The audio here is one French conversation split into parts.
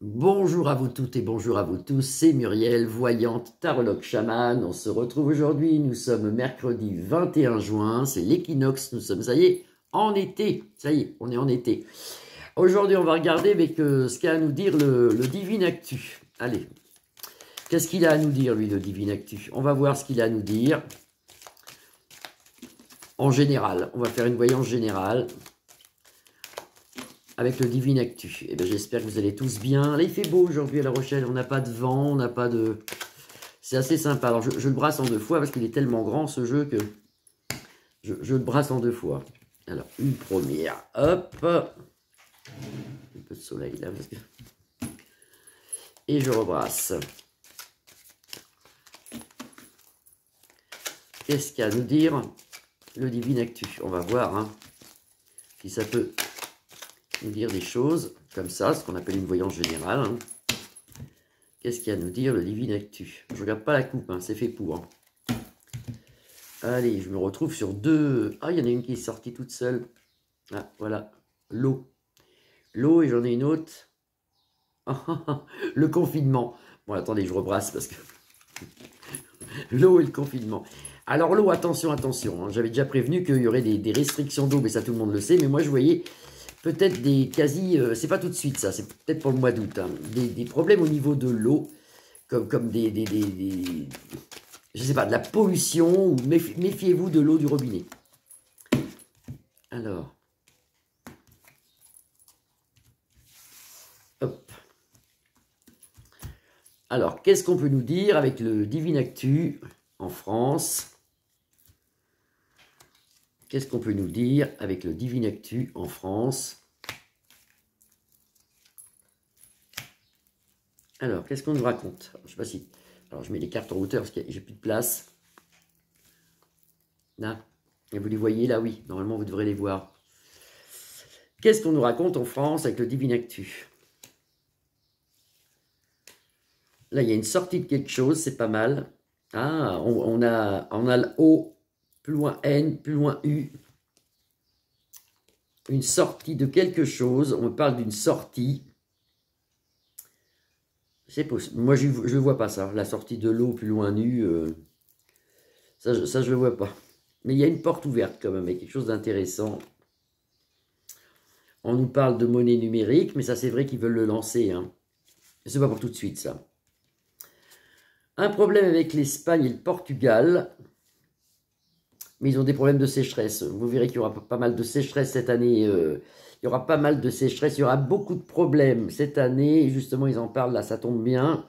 Bonjour à vous toutes et bonjour à vous tous, c'est Muriel, voyante, tarologue chamane. On se retrouve aujourd'hui, nous sommes mercredi 21 juin, c'est l'équinoxe, nous sommes, ça y est, en été. Ça y est, on est en été. Aujourd'hui, on va regarder avec ce qu'a à nous dire le Divin Actu. Allez, qu'est-ce qu'il a à nous dire, lui, le Divin Actu? On va voir ce qu'il a à nous dire. En général, on va faire une voyance générale avec le Divin Actu. Et bien, j'espère que vous allez tous bien. Là, il fait beau aujourd'hui à La Rochelle. On n'a pas de vent, on n'a pas de... C'est assez sympa. Alors, je le brasse en deux fois parce qu'il est tellement grand, ce jeu, que je le brasse en deux fois. Alors, une première. Hop. Un peu de soleil, là. Parce que... Et je rebrasse. Qu'est-ce qu'il y a à nous dire le Divin Actu? On va voir hein, si ça peut nous dire des choses comme ça, ce qu'on appelle une voyance générale. Hein. Qu'est-ce qu'il y a à nous dire le Divin Actu? Je regarde pas la coupe, hein, c'est fait pour. Hein. Allez, je me retrouve sur deux... Ah, il y en a une qui est sortie toute seule. Ah, voilà, l'eau. L'eau, et j'en ai une autre. Le confinement. Bon, attendez, je rebrasse parce que... L'eau et le confinement. Alors l'eau, attention, attention. Hein. J'avais déjà prévenu qu'il y aurait des restrictions d'eau, mais ça tout le monde le sait. Mais moi, je voyais peut-être des quasi... c'est pas tout de suite ça, c'est peut-être pour le mois d'août. Hein, des problèmes au niveau de l'eau, comme je sais pas, de la pollution, ou méfiez-vous de l'eau du robinet. Alors... Hop. Alors, qu'est-ce qu'on peut nous dire avec le Divin Actu en France? Qu'est-ce qu'on peut nous dire avec le Divin Actu en France? Alors, qu'est-ce qu'on nous raconte? Alors, je sais pas si... Alors, je mets les cartes en hauteur parce que j'ai plus de place. Là. Et vous les voyez là? Oui. Normalement, vous devrez les voir. Qu'est-ce qu'on nous raconte en France avec le Divin Actu? Là, il y a une sortie de quelque chose, c'est pas mal. Ah, on a le O, plus loin N, plus loin U. Une sortie de quelque chose. On parle d'une sortie. C'est possible. Moi, je ne vois pas ça. La sortie de l'eau, plus loin U. Ça, je ne le vois pas. Mais il y a une porte ouverte quand même, avec quelque chose d'intéressant. On nous parle de monnaie numérique, mais ça, c'est vrai qu'ils veulent le lancer. Hein. C'est pas pour tout de suite, ça. Un problème avec l'Espagne et le Portugal. Mais ils ont des problèmes de sécheresse. Vous verrez qu'il y aura pas mal de sécheresse cette année. Il y aura pas mal de sécheresse. Il y aura beaucoup de problèmes cette année. Et justement, ils en parlent, là, ça tombe bien.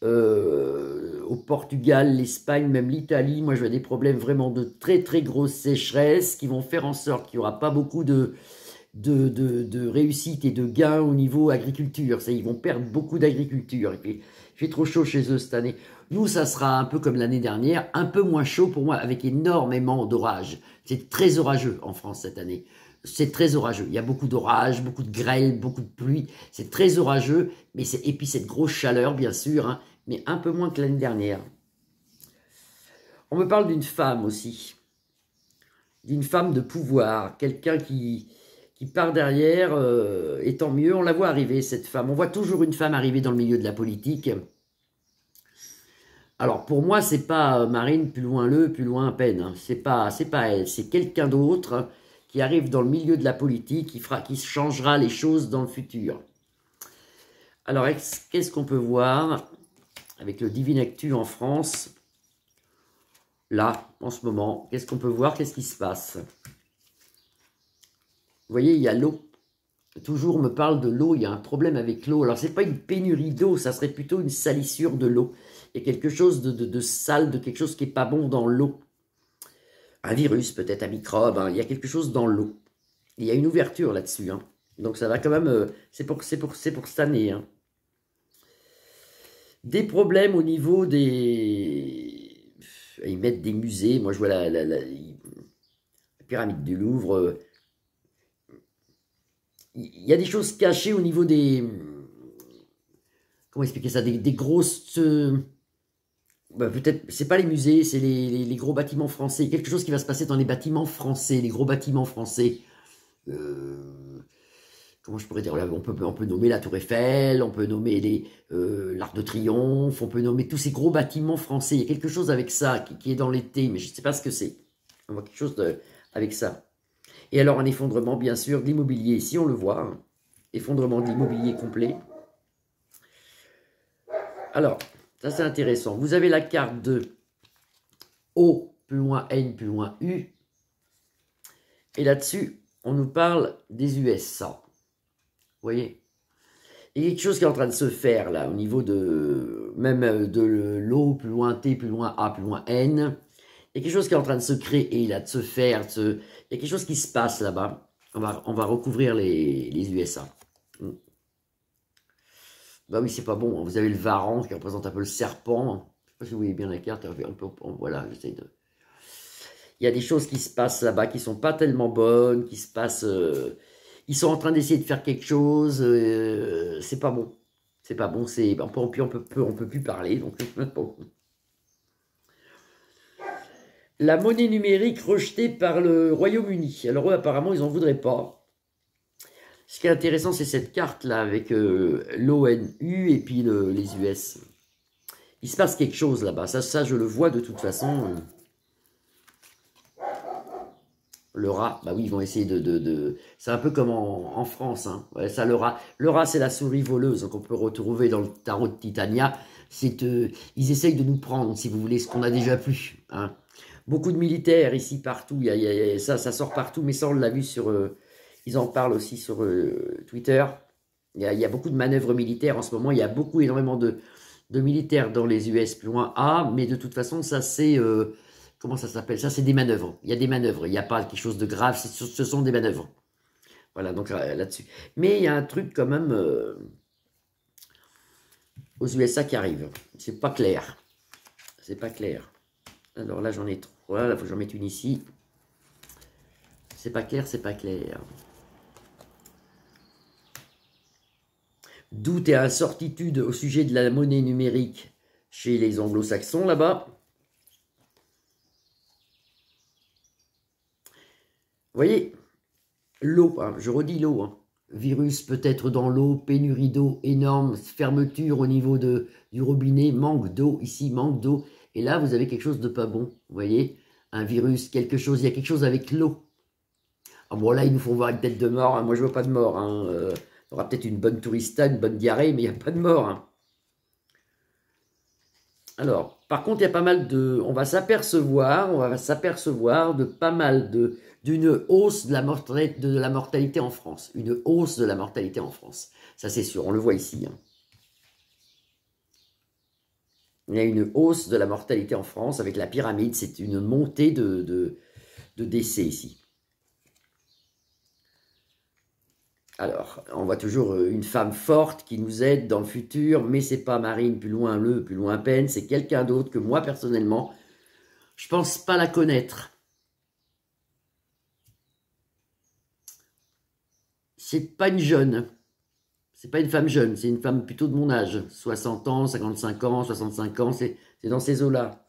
Au Portugal, l'Espagne, même l'Italie. Moi, je vois des problèmes vraiment de très, très grosse sécheresse qui vont faire en sorte qu'il n'y aura pas beaucoup de réussite et de gains au niveau agriculture. Ils vont perdre beaucoup d'agriculture. Il fait trop chaud chez eux cette année. Nous, ça sera un peu comme l'année dernière, un peu moins chaud pour moi, avec énormément d'orages. C'est très orageux en France cette année. C'est très orageux. Il y a beaucoup d'orages, beaucoup de grêle, beaucoup de pluie. C'est très orageux, mais et puis cette grosse chaleur, bien sûr, hein, mais un peu moins que l'année dernière. On me parle d'une femme aussi, d'une femme de pouvoir, quelqu'un qui part derrière, et tant mieux, on la voit arriver, cette femme. On voit toujours une femme arriver dans le milieu de la politique. Alors, pour moi, c'est pas Marine, plus loin plus loin à peine. Hein. C'est pas elle, c'est quelqu'un d'autre qui arrive dans le milieu de la politique, qui changera les choses dans le futur. Alors, qu'est-ce qu'on peut voir avec le Divin Actu en France? Là, en ce moment, qu'est-ce qu'on peut voir? Qu'est-ce qui se passe? Vous voyez, il y a l'eau. Toujours on me parle de l'eau, il y a un problème avec l'eau. Alors, ce n'est pas une pénurie d'eau, ça serait plutôt une salissure de l'eau. Il y a quelque chose de sale, de quelque chose qui n'est pas bon dans l'eau. Un virus, peut-être un microbe, hein. Il y a quelque chose dans l'eau. Il y a une ouverture là-dessus. Hein. Donc, ça va quand même... c'est pour cette année. Hein. Des problèmes au niveau des... Ils mettent des musées. Moi, je vois la pyramide du Louvre... Il y a des choses cachées au niveau des... Comment expliquer ça? Des grosses... Bah, peut-être, c'est pas les musées, c'est les gros bâtiments français. Quelque chose qui va se passer dans les bâtiments français, les gros bâtiments français. comment je pourrais dire, on peut nommer la Tour Eiffel, on peut nommer l'Arc de Triomphe, on peut nommer tous ces gros bâtiments français. Il y a quelque chose avec ça qui est dans l'été, mais je ne sais pas ce que c'est. On voit quelque chose avec ça. Et alors un effondrement, bien sûr, de l'immobilier. Ici, on le voit, hein. Effondrement de l'immobilier complet. Alors, ça c'est intéressant. Vous avez la carte de O, plus loin N, plus loin U. Et là-dessus, on nous parle des USA. Vous voyez? Il y a quelque chose qui est en train de se faire là, au niveau de même de l'O, plus loin T, plus loin A, plus loin N. Il y a quelque chose qui est en train de se créer là, de se faire. Il y a quelque chose qui se passe là-bas. On va recouvrir les USA. Bah oui, c'est pas bon. Vous avez le varan qui représente un peu le serpent. Je sais pas si vous voyez bien la carte. Voilà, j'essaie de... Il y a des choses qui se passent là-bas qui sont pas tellement bonnes, qui se passent... Ils sont en train d'essayer de faire quelque chose. C'est pas bon. C'est pas bon. On peut plus parler. Donc, bon. La monnaie numérique rejetée par le Royaume-Uni. Alors eux, apparemment, ils n'en voudraient pas. Ce qui est intéressant, c'est cette carte-là avec l'ONU et puis les US. Il se passe quelque chose là-bas. Ça, je le vois de toute façon. Le rat, bah oui, ils vont essayer C'est un peu comme en France. Hein. Ouais, ça, le rat, c'est la souris voleuse qu'on peut retrouver dans le tarot de Titania. Ils essayent de nous prendre, si vous voulez, ce qu'on a déjà plus. Hein. Beaucoup de militaires ici, partout. Ça sort partout, mais ça, on l'a vu sur... ils en parlent aussi sur Twitter. Il y a beaucoup de manœuvres militaires en ce moment. Il y a énormément de militaires dans les US plus loin A, mais de toute façon, ça c'est... comment ça s'appelle? Ça, c'est des manœuvres. Il y a des manœuvres. Il n'y a pas quelque chose de grave. Ce sont des manœuvres. Voilà, donc là-dessus. Mais il y a un truc quand même aux USA qui arrive. C'est pas clair. C'est pas clair. Alors là, j'en ai trois. Là, il faut que j'en mette une ici. C'est pas clair, c'est pas clair. Doute et incertitude au sujet de la monnaie numérique chez les anglo-saxons là-bas. Vous voyez, l'eau, hein, je redis l'eau, hein. Virus peut-être dans l'eau, pénurie d'eau énorme, fermeture au niveau du robinet, manque d'eau, ici manque d'eau. Et là, vous avez quelque chose de pas bon, vous voyez, un virus, quelque chose, il y a quelque chose avec l'eau. Ah bon, là, ils nous font voir une tête de mort, hein. Moi je veux pas de mort. Hein. Il y aura peut-être une bonne tourista, une bonne diarrhée, mais il n'y a pas de mort. Hein. Alors, par contre, il y a pas mal de... on va s'apercevoir de pas mal d'une hausse de la mortalité en France. Une hausse de la mortalité en France. Ça, c'est sûr, on le voit ici. Hein. Il y a une hausse de la mortalité en France avec la pyramide. C'est une montée de décès ici. Alors, on voit toujours une femme forte qui nous aide dans le futur, mais c'est pas Marine, plus loin peine, c'est quelqu'un d'autre que moi, personnellement, je pense pas la connaître. C'est pas une jeune, c'est pas une femme jeune, c'est une femme plutôt de mon âge, 60 ans, 55 ans, 65 ans, c'est dans ces eaux-là.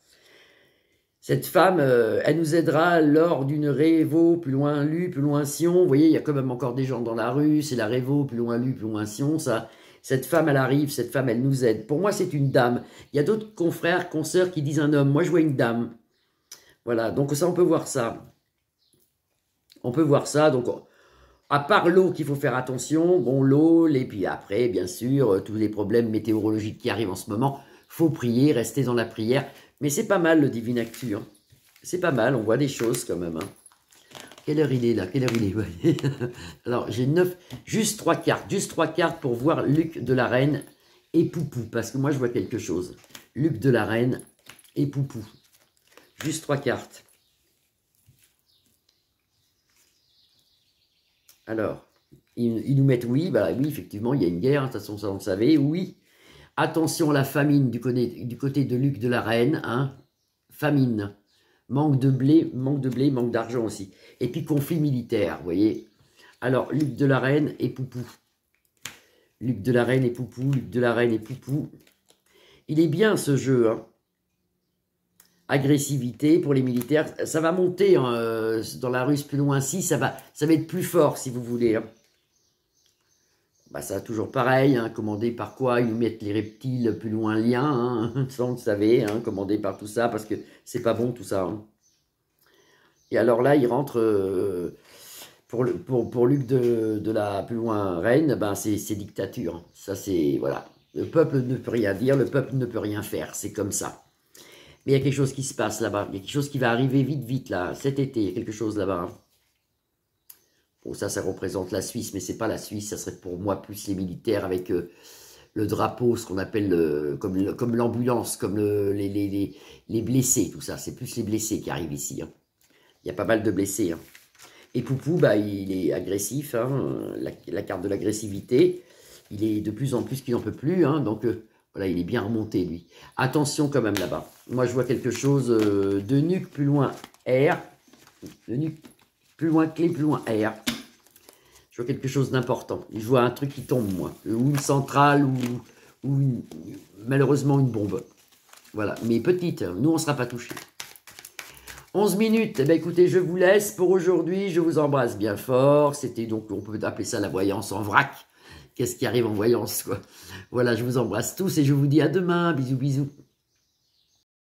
Cette femme, elle nous aidera lors d'une révo, plus loin Lu, plus loin Sion. Vous voyez, il y a quand même encore des gens dans la rue, c'est la révo, plus loin Lu, plus loin Sion. Ça. Cette femme, elle arrive, cette femme, elle nous aide. Pour moi, c'est une dame. Il y a d'autres confrères, consoeurs qui disent un homme. Moi, je vois une dame. Voilà, donc ça, on peut voir ça. On peut voir ça, donc... À part l'eau qu'il faut faire attention, bon, l'eau, et puis après, bien sûr, tous les problèmes météorologiques qui arrivent en ce moment, faut prier, rester dans la prière. Mais c'est pas mal le Divin Actu, hein. C'est pas mal, on voit des choses quand même. Hein. Quelle heure il est là? Quelle heure il est? Ouais. Alors, j'ai juste trois cartes pour voir Luc de la Reine et Poupou, parce que moi je vois quelque chose. Luc de la Reine et Poupou. Juste 3 cartes. Alors, ils nous mettent oui, bah oui, effectivement, il y a une guerre, de toute façon, ça on le savait, oui. Attention à la famine du côté de Luc de la Reine, hein. Famine. Manque de blé, manque d'argent aussi. Et puis conflit militaire, vous voyez. Alors, Luc de la Reine et Poupou. Luc de la Reine et Poupou, Luc de la Reine et Poupou. Il est bien ce jeu, hein. Agressivité pour les militaires. Ça va monter hein, dans la Russe plus loin. Si, ça va être plus fort, si vous voulez. Hein. Bah, ça, toujours pareil, hein, commandé par quoi? Ils nous mettent les reptiles plus loin lien, hein, ça, on le savait, hein, commandé par tout ça, parce que c'est pas bon tout ça. Hein. Et alors là, il rentre pour Luc de la plus loin reine, ben c'est dictature. Ça, c'est, voilà. Le peuple ne peut rien dire, le peuple ne peut rien faire, c'est comme ça. Mais il y a quelque chose qui se passe là-bas, il y a quelque chose qui va arriver vite, vite, là, cet été, il y a quelque chose là-bas. Hein. Bon, ça représente la Suisse, mais c'est pas la Suisse, ça serait pour moi plus les militaires avec le drapeau, ce qu'on appelle comme l'ambulance, comme les blessés, tout ça. C'est plus les blessés qui arrivent ici. Hein. Il y a pas mal de blessés. Hein. Et Poupou, bah, il est agressif, hein, la carte de l'agressivité. Il est de plus en plus qu'il n'en peut plus, hein, donc voilà, il est bien remonté, lui. Attention quand même là-bas. Moi, je vois quelque chose de nuque plus loin R, de nuque plus loin clé, plus loin R. Je vois quelque chose d'important. Je vois un truc qui tombe, moi. Ou une centrale, ou malheureusement une bombe. Voilà, mais petite, nous on ne sera pas touchés. 11 minutes, eh bien écoutez, je vous laisse pour aujourd'hui, je vous embrasse bien fort. C'était donc, on peut appeler ça la voyance en vrac. Qu'est-ce qui arrive en voyance, quoi. Voilà, je vous embrasse tous et je vous dis à demain, bisous, bisous.